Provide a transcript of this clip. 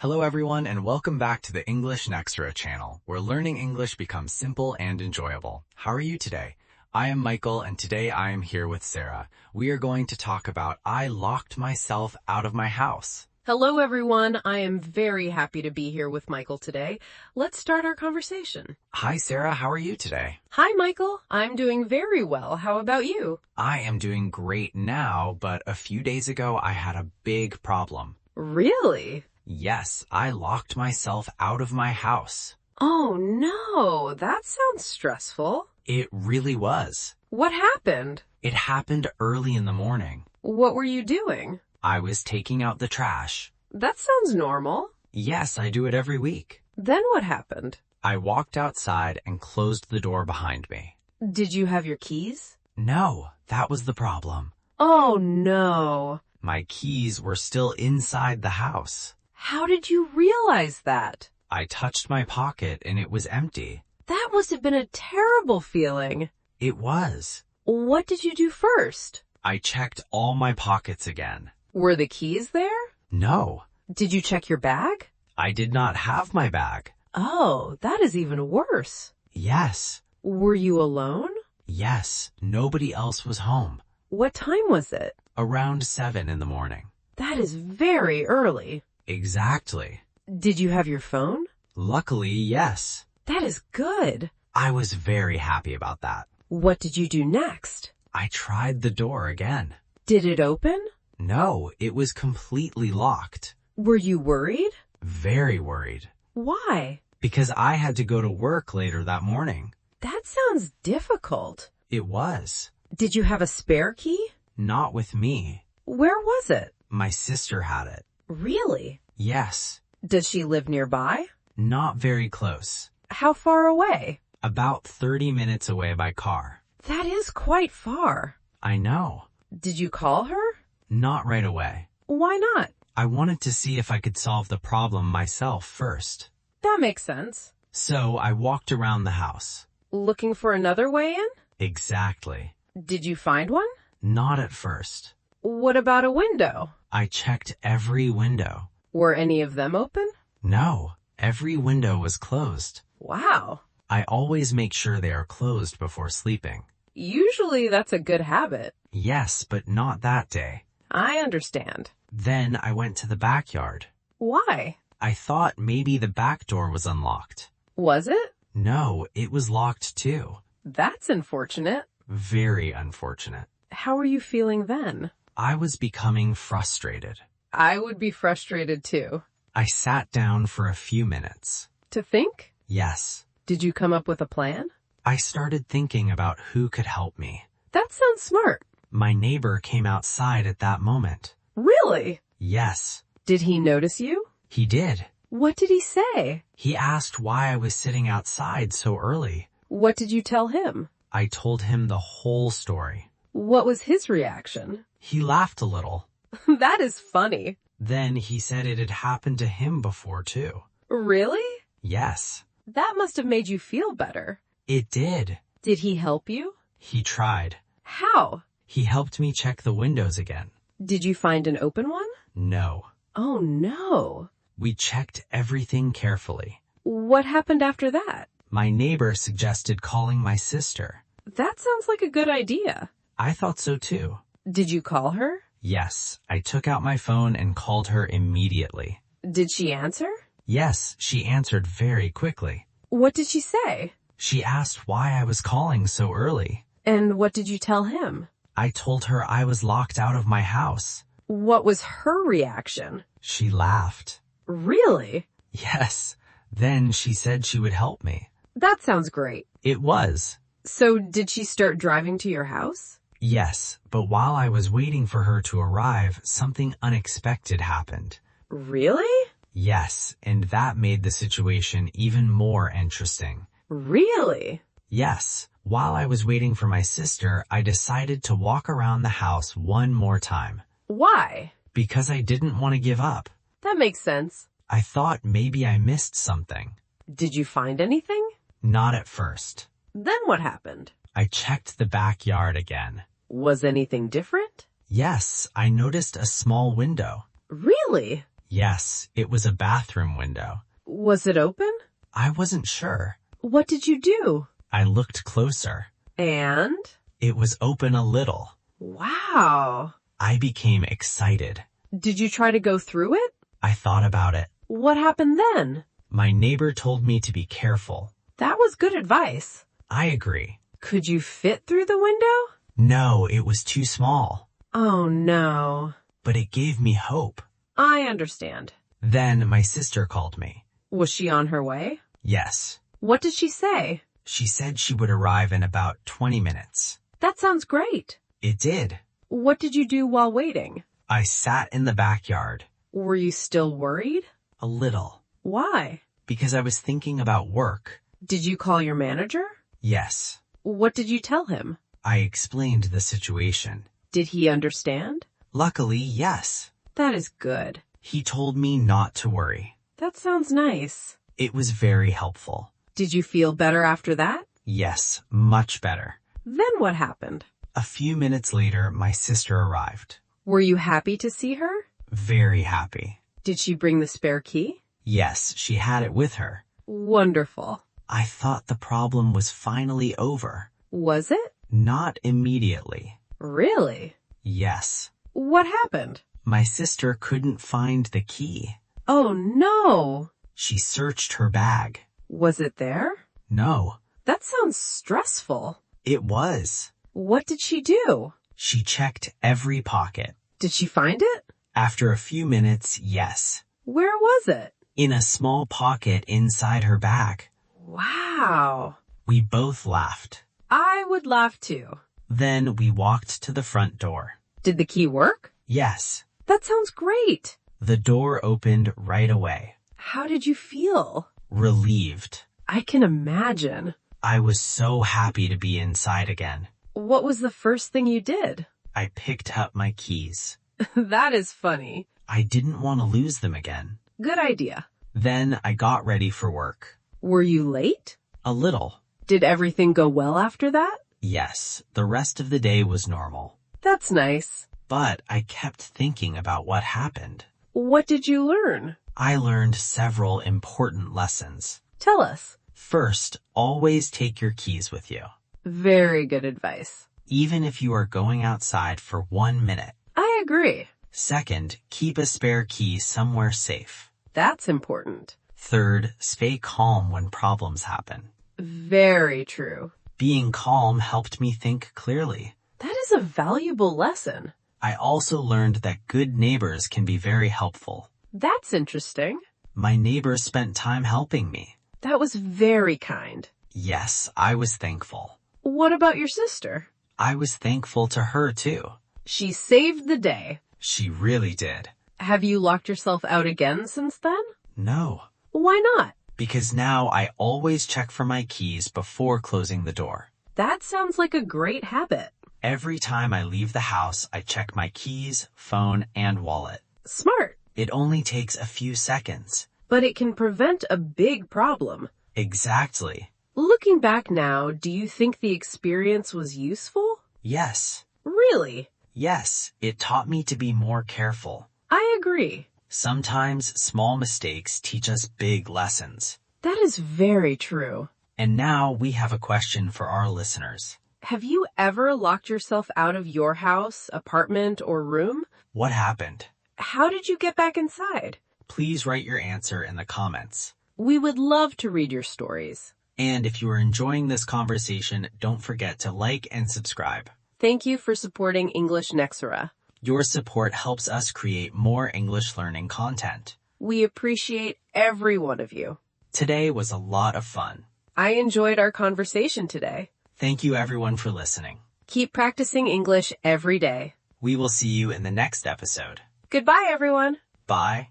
Hello everyone and welcome back to the English Nexora channel, where learning English becomes simple and enjoyable. How are you today? I am Michael and today I am here with Sarah. We are going to talk about I locked myself out of my house. Hello everyone, I am very happy to be here with Michael today. Let's start our conversation. Hi Sarah, how are you today? Hi Michael, I'm doing very well. How about you? I am doing great now, but a few days ago I had a big problem. Really? Yes, I locked myself out of my house. Oh no, that sounds stressful. It really was. What happened? It happened early in the morning. What were you doing? I was taking out the trash. That sounds normal. Yes, I do it every week. Then what happened? I walked outside and closed the door behind me. Did you have your keys? No, that was the problem. Oh no. My keys were still inside the house. How did you realize that? I touched my pocket and it was empty. That must have been a terrible feeling. It was. What did you do first? I checked all my pockets again. Were the keys there? No, Did you check your bag? I did not have my bag. Oh, that is even worse. Yes, Were you alone? yes, nobody else was home. What time was it? Around 7 in the morning. That is very early. Exactly. Did you have your phone? Luckily, yes. That is good. I was very happy about that. What did you do next? I tried the door again. Did it open? No, it was completely locked. Were you worried? Very worried. Why? Because I had to go to work later that morning. That sounds difficult. It was. Did you have a spare key? Not with me. Where was it? My sister had it. Really? Yes. Does she live nearby? Not very close. How far away? About 30 minutes away by car. That is quite far. I know. Did you call her? Not right away. Why not? I wanted to see if I could solve the problem myself first. That makes sense. So I walked around the house. Looking for another way in? Exactly. Did you find one? Not at first. What about a window? I checked every window. Were any of them open? No, every window was closed. Wow. I always make sure they are closed before sleeping. Usually that's a good habit. Yes, but not that day. I understand. Then I went to the backyard. Why? I thought maybe the back door was unlocked. Was it? No, it was locked too. That's unfortunate. Very unfortunate. How are you feeling then? I was becoming frustrated. I would be frustrated too. I sat down for a few minutes. To think? Yes. Did you come up with a plan? I started thinking about who could help me. That sounds smart. My neighbor came outside at that moment. Really? Yes, Did he notice you? he did. What did he say? He asked why I was sitting outside so early. What did you tell him? I told him the whole story. What was his reaction? He laughed a little. That is funny. Then he said it had happened to him before too. Really? Yes, That must have made you feel better. it did. Did he help you? He tried. How? He helped me check the windows again. Did you find an open one? No. Oh no. We checked everything carefully. What happened after that? My neighbor suggested calling my sister. That sounds like a good idea. I thought so too. Did you call her? Yes, I took out my phone and called her immediately. Did she answer? Yes, she answered very quickly. What did she say? She asked why I was calling so early. And what did you tell him? I told her I was locked out of my house. What was her reaction? She laughed. Really? Yes. Then she said she would help me. That sounds great. It was. So did she start driving to your house? Yes, but while I was waiting for her to arrive, something unexpected happened. Really? Yes, and that made the situation even more interesting. Really? Yes, while I was waiting for my sister, I decided to walk around the house one more time. Why? Because I didn't want to give up. That makes sense. I thought maybe I missed something. Did you find anything? Not at first. Then what happened? I checked the backyard again. Was anything different? Yes, I noticed a small window. Really? Yes, it was a bathroom window. Was it open? I wasn't sure. What did you do? I looked closer. And? It was open a little. Wow. I became excited. Did you try to go through it? I thought about it. What happened then? My neighbor told me to be careful. That was good advice. I agree. Could you fit through the window? No, it was too small. Oh no. But it gave me hope. I understand. Then my sister called me. Was she on her way? Yes. What did she say? She said she would arrive in about 20 minutes. That sounds great. It did. What did you do while waiting? I sat in the backyard. Were you still worried? A little. Why? Because I was thinking about work. Did you call your manager? Yes. What did you tell him? I explained the situation. Did he understand? Luckily, yes. That is good. He told me not to worry. That sounds nice. It was very helpful. Did you feel better after that? Yes, much better. Then what happened? A few minutes later, my sister arrived. Were you happy to see her? Very happy. Did she bring the spare key? Yes, she had it with her. Wonderful. I thought the problem was finally over. Was it? Not immediately. Really? Yes. What happened? My sister couldn't find the key. Oh no. She searched her bag. Was it there? No. That sounds stressful. It was. What did she do? She checked every pocket. Did she find it? After a few minutes, yes. Where was it? In a small pocket inside her bag. Wow. We both laughed. I would laugh too. Then we walked to the front door. Did the key work? Yes. That sounds great. The door opened right away. How did you feel? Relieved. I can imagine. I was so happy to be inside again. What was the first thing you did? I picked up my keys. That is funny. I didn't want to lose them again. Good idea. Then I got ready for work. Were you late? A little. Did everything go well after that? Yes, the rest of the day was normal. That's nice. But I kept thinking about what happened. What did you learn? I learned several important lessons. Tell us. First, always take your keys with you. Very good advice. Even if you are going outside for 1 minute. I agree. Second, keep a spare key somewhere safe. That's important. Third, stay calm when problems happen. Very true. Being calm helped me think clearly. That is a valuable lesson. I also learned that good neighbors can be very helpful. That's interesting. My neighbor spent time helping me. That was very kind. Yes, I was thankful. What about your sister? I was thankful to her too. She saved the day. She really did. Have you locked yourself out again since then? No. Why not? Because now I always check for my keys before closing the door. That sounds like a great habit. Every time I leave the house, I check my keys, phone, and wallet. Smart. It only takes a few seconds. But it can prevent a big problem. Exactly. Looking back now, do you think the experience was useful? Yes. Really? Yes, it taught me to be more careful. I agree. Sometimes small mistakes teach us big lessons. That is very true. And now we have a question for our listeners. Have you ever locked yourself out of your house, apartment, or room? What happened? How did you get back inside? Please write your answer in the comments. We would love to read your stories. And if you are enjoying this conversation, don't forget to like and subscribe. Thank you for supporting English Nexora. Your support helps us create more English learning content. We appreciate every one of you. Today was a lot of fun. I enjoyed our conversation today. Thank you everyone for listening. Keep practicing English every day. We will see you in the next episode. Goodbye, everyone. Bye.